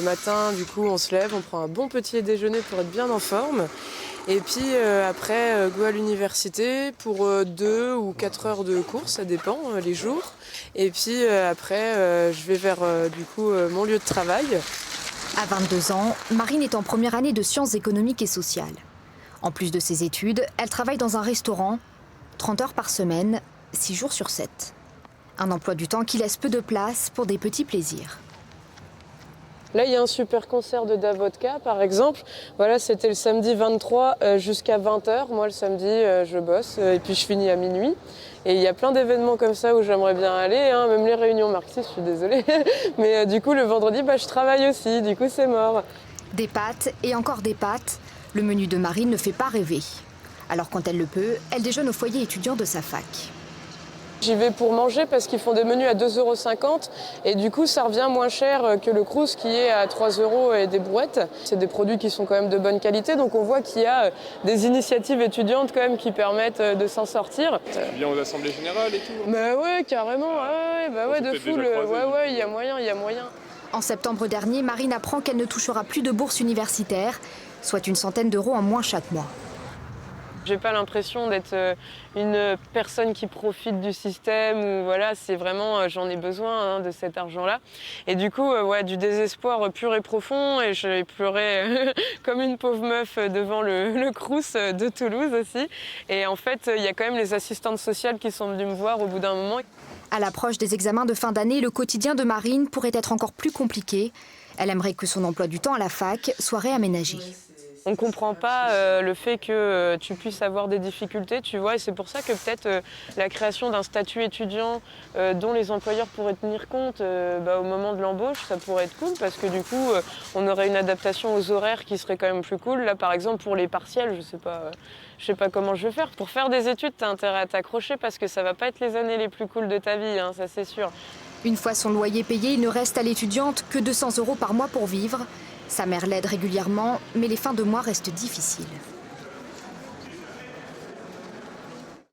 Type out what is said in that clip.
le matin, du coup, on se lève, on prend un bon petit déjeuner pour être bien en forme. Et puis après, go à l'université pour 2 ou 4 heures de cours, ça dépend les jours. Et puis après, je vais vers du coup mon lieu de travail. À 22 ans, Marine est en première année de sciences économiques et sociales. En plus de ses études, elle travaille dans un restaurant, 30 heures par semaine, 6 jours sur 7. Un emploi du temps qui laisse peu de place pour des petits plaisirs. Là, il y a un super concert de Davodka, par exemple. Voilà, c'était le samedi 23 jusqu'à 20h. Moi, le samedi, je bosse et puis je finis à minuit. Et il y a plein d'événements comme ça où j'aimerais bien aller, hein, même les réunions marxistes, je suis désolée. Mais du coup, le vendredi, je travaille aussi, du coup, c'est mort. Des pâtes et encore des pâtes, le menu de Marine ne fait pas rêver. Alors quand elle le peut, elle déjeune au foyer étudiant de sa fac. J'y vais pour manger parce qu'ils font des menus à 2,50 € et du coup ça revient moins cher que le Crous qui est à 3 € et des brouettes. C'est des produits qui sont quand même de bonne qualité, donc on voit qu'il y a des initiatives étudiantes quand même qui permettent de s'en sortir. Tu viens aux assemblées générales et tout? Bah ouais, carrément, de fou, il y a moyen, il y a moyen. En septembre dernier, Marine apprend qu'elle ne touchera plus de bourse universitaire, soit une centaine d'euros en moins chaque mois. J'ai pas l'impression d'être une personne qui profite du système ou voilà, c'est vraiment j'en ai besoin de cet argent-là. Et du coup, du désespoir pur et profond et j'ai pleuré comme une pauvre meuf devant le Crous de Toulouse aussi. Et en fait, il y a quand même les assistantes sociales qui sont venues me voir au bout d'un moment. À l'approche des examens de fin d'année, le quotidien de Marine pourrait être encore plus compliqué. Elle aimerait que son emploi du temps à la fac soit réaménagé. On ne comprend pas le fait que tu puisses avoir des difficultés, tu vois, et c'est pour ça que peut-être la création d'un statut étudiant dont les employeurs pourraient tenir compte au moment de l'embauche, ça pourrait être cool parce que du coup, on aurait une adaptation aux horaires qui serait quand même plus cool. Là, par exemple, pour les partiels, je sais pas comment je vais faire. Pour faire des études, tu as intérêt à t'accrocher parce que ça va pas être les années les plus cool de ta vie, hein, ça c'est sûr. Une fois son loyer payé, il ne reste à l'étudiante que 200 € par mois pour vivre. Sa mère l'aide régulièrement, mais les fins de mois restent difficiles.